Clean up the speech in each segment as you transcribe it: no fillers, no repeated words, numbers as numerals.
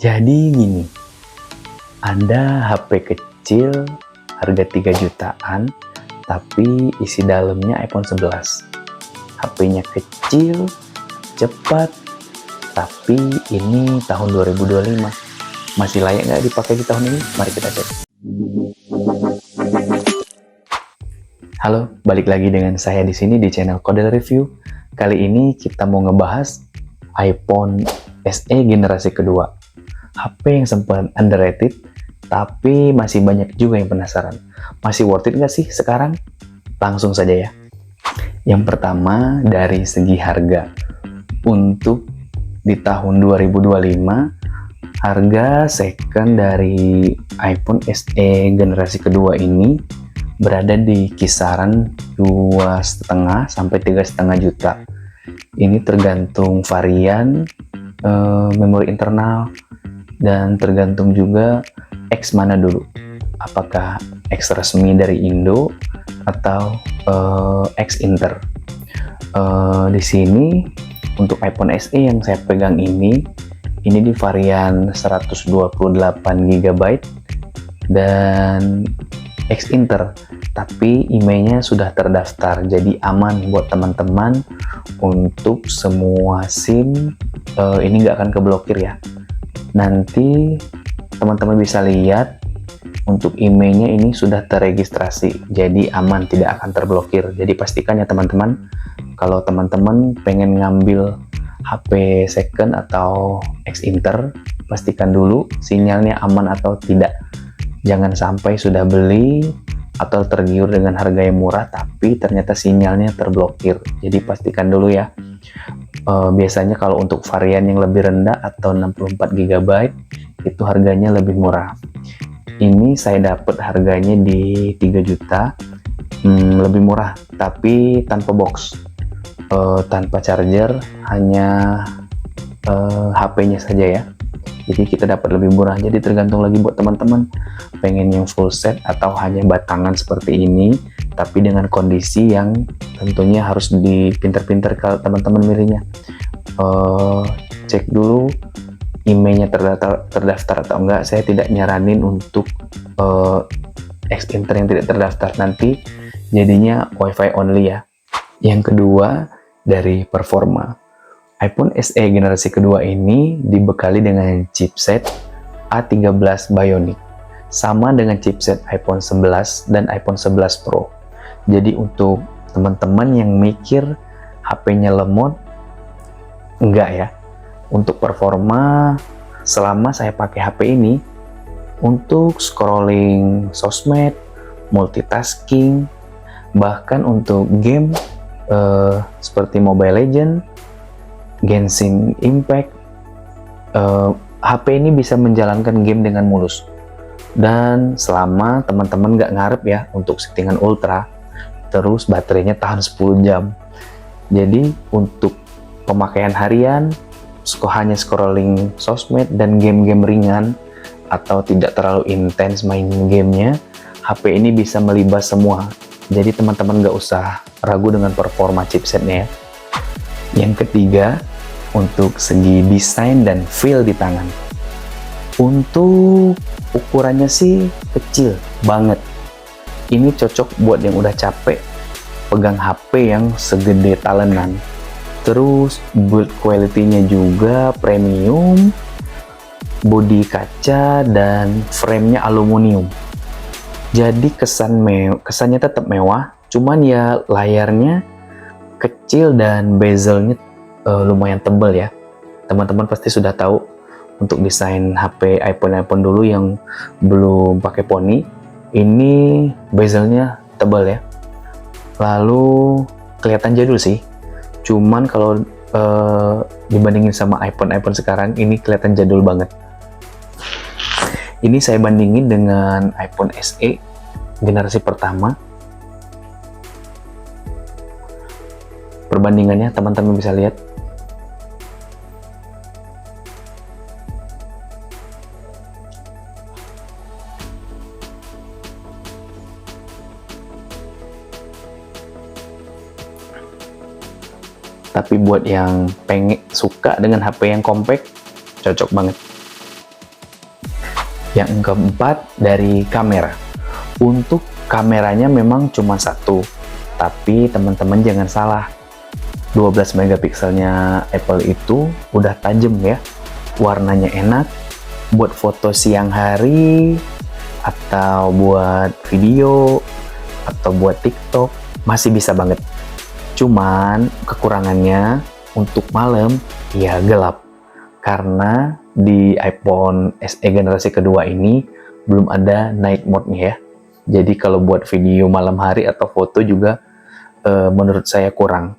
Jadi gini, ada HP kecil harga 3 jutaan, tapi isi dalamnya iPhone 11. HP-nya kecil, cepat, tapi ini tahun 2025. Masih layak nggak dipakai di tahun ini? Mari kita cek. Halo, balik lagi dengan saya di sini di channel Kodel Review. Kali ini kita mau ngebahas iPhone SE generasi kedua. HP yang sempat underrated, tapi masih banyak juga yang penasaran. Masih worth it nggak sih sekarang? Langsung saja ya. Yang pertama, dari segi harga. Untuk di tahun 2025, harga second dari iPhone SE generasi kedua ini berada di kisaran 2,5 sampai 3,5 juta. Ini tergantung varian, memori internal, dan tergantung juga X mana dulu. Apakah X resmi dari Indo atau X Inter. Di sini untuk iPhone SE yang saya pegang ini di varian 128 GB dan X Inter, tapi IMEI-nya sudah terdaftar, jadi aman buat teman-teman untuk semua SIM. Ini nggak akan keblokir ya. Nanti teman-teman bisa lihat untuk IMEI-nya ini sudah terregistrasi, jadi aman, tidak akan terblokir. Jadi pastikan ya teman-teman, kalau teman-teman pengen ngambil HP second atau X Inter, pastikan dulu sinyalnya aman atau tidak. Jangan sampai sudah beli atau tergiur dengan harga yang murah tapi ternyata sinyalnya terblokir. Jadi pastikan dulu ya. Biasanya kalau untuk varian yang lebih rendah atau 64 GB itu harganya lebih murah. Ini saya dapat harganya di 3 juta, lebih murah, tapi tanpa box, tanpa charger, hanya HP-nya saja ya. Jadi kita dapat lebih murah. Jadi tergantung lagi buat teman-teman pengen yang full set atau hanya batangan seperti ini, tapi dengan kondisi yang tentunya harus dipinter-pinter kalau teman-teman milihnya. Cek dulu IMEI-nya terdaftar atau enggak. Saya tidak nyaranin untuk X Inter yang tidak terdaftar, nanti jadinya WiFi only ya. Yang kedua, dari performa. iPhone SE generasi kedua ini dibekali dengan chipset A13 Bionic, sama dengan chipset iPhone 11 dan iPhone 11 Pro. Jadi untuk teman-teman yang mikir HP-nya lemot, enggak ya. Untuk performa, selama saya pakai HP ini, untuk scrolling sosmed, multitasking, bahkan untuk game seperti Mobile Legends, Genshin Impact, HP ini bisa menjalankan game dengan mulus. Dan selama teman-teman nggak ngarep ya untuk settingan ultra, terus baterainya tahan 10 jam. Jadi untuk pemakaian harian, hanya scrolling sosmed dan game-game ringan atau tidak terlalu intens main gamenya, HP ini bisa melibas semua. Jadi teman-teman nggak usah ragu dengan performa chipsetnya ya. Yang ketiga, untuk segi desain dan feel di tangan. Untuk ukurannya sih kecil banget. Ini cocok buat yang udah capek pegang HP yang segede talenan. Terus build quality-nya juga premium, bodi kaca dan frame-nya aluminium. Jadi kesannya tetap mewah, cuman ya layarnya kecil dan bezelnya lumayan tebal ya. Teman-teman pasti sudah tahu untuk desain HP iPhone dulu yang belum pakai poni, ini bezelnya tebal ya. Lalu kelihatan jadul sih, cuman kalau dibandingin sama iPhone sekarang, ini kelihatan jadul banget. Ini saya bandingin dengan iPhone SE generasi pertama. Perbandingannya teman-teman bisa lihat. Tapi buat yang suka dengan HP yang compact, cocok banget. Yang keempat, dari kamera. Untuk kameranya memang cuma satu, tapi teman-teman jangan salah. 12 megapikselnya Apple itu udah tajam ya. Warnanya enak, buat foto siang hari, atau buat video, atau buat TikTok, masih bisa banget. Cuman kekurangannya untuk malam, ya gelap. Karena di iPhone SE generasi kedua ini belum ada night mode-nya ya. Jadi kalau buat video malam hari atau foto juga menurut saya kurang.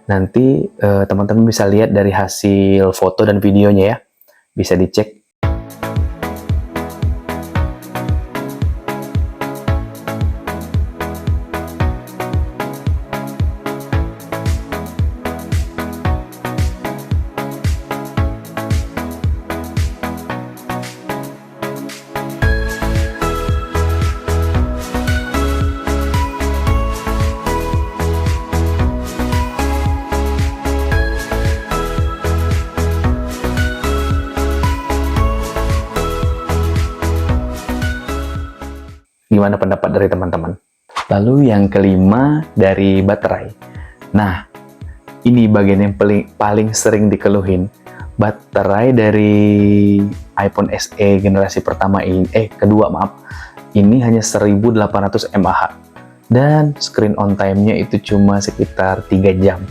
Nanti teman-teman bisa lihat dari hasil foto dan videonya ya. Bisa dicek. Gimana pendapat dari teman-teman? Lalu yang kelima, dari baterai. Nah, ini bagian yang paling sering dikeluhin. Baterai dari iPhone SE generasi kedua ini hanya 1800 mAh. Dan screen on time-nya itu cuma sekitar 3 jam.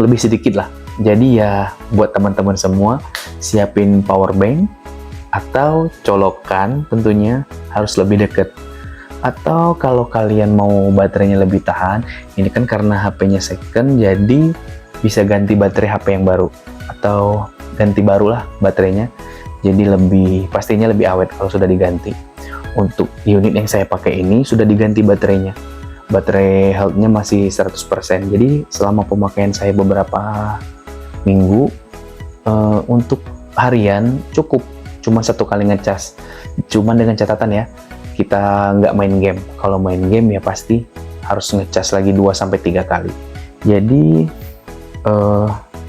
Lebih sedikit lah. Jadi ya buat teman-teman semua, siapin power bank, atau colokan tentunya harus lebih dekat. Atau kalau kalian mau baterainya lebih tahan, ini kan karena HP-nya second, jadi bisa ganti baterai HP yang baru atau ganti barulah baterainya, jadi pastinya lebih awet kalau sudah diganti. Untuk unit yang saya pakai ini sudah diganti baterainya, baterai health-nya masih 100%, jadi selama pemakaian saya beberapa minggu, untuk harian cukup. Cuma 1 kali ngecas, cuman dengan catatan ya, kita nggak main game. Kalau main game ya pasti harus ngecas lagi 2-3 kali. Jadi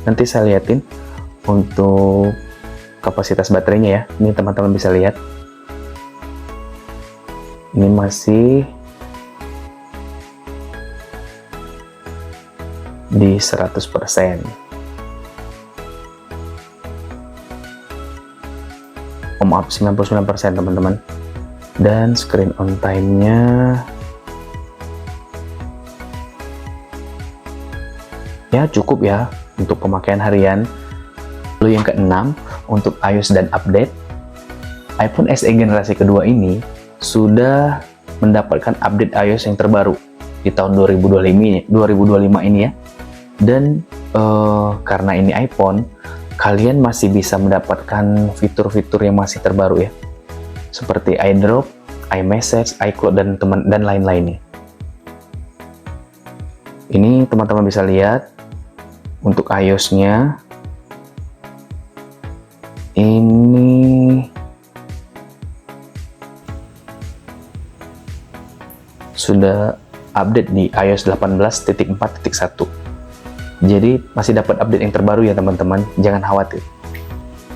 nanti saya liatin untuk kapasitas baterainya ya. Ini teman-teman bisa lihat, ini masih di 100%. Maaf, 99% teman-teman. Dan screen on time-nya ya cukup ya untuk pemakaian harian. Lalu yang keenam, untuk iOS dan update. iPhone SE generasi kedua ini sudah mendapatkan update iOS yang terbaru di tahun 2025 ini ya. Dan karena ini iPhone, kalian masih bisa mendapatkan fitur-fitur yang masih terbaru ya, seperti iDrop, iMessage, iCloud, dan lain-lainnya. Ini teman-teman bisa lihat untuk iOS-nya. Ini sudah update di iOS 18.4.1. Jadi masih dapat update yang terbaru ya teman-teman, jangan khawatir.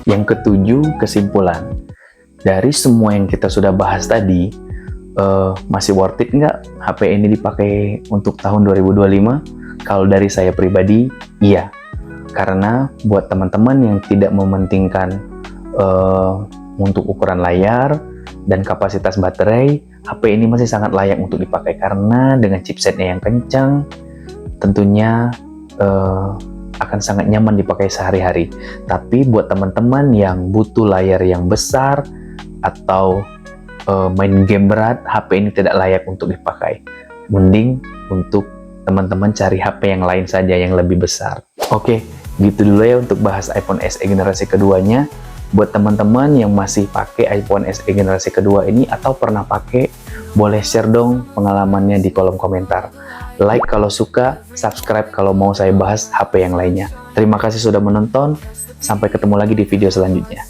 Yang ketujuh, kesimpulan. Dari semua yang kita sudah bahas tadi, masih worth it nggak HP ini dipakai untuk tahun 2025? Kalau dari saya pribadi, iya. Karena buat teman-teman yang tidak mementingkan untuk ukuran layar dan kapasitas baterai, HP ini masih sangat layak untuk dipakai karena dengan chipsetnya yang kencang, tentunya akan sangat nyaman dipakai sehari-hari. Tapi buat teman-teman yang butuh layar yang besar atau main game berat, HP ini tidak layak untuk dipakai. Mending untuk teman-teman cari HP yang lain saja yang lebih besar. Oke, gitu dulu ya untuk bahas iPhone SE generasi keduanya. Buat teman-teman yang masih pakai iPhone SE generasi kedua ini atau pernah pakai, boleh share dong pengalamannya di kolom komentar. Like kalau suka, subscribe kalau mau saya bahas HP yang lainnya. Terima kasih sudah menonton, sampai ketemu lagi di video selanjutnya.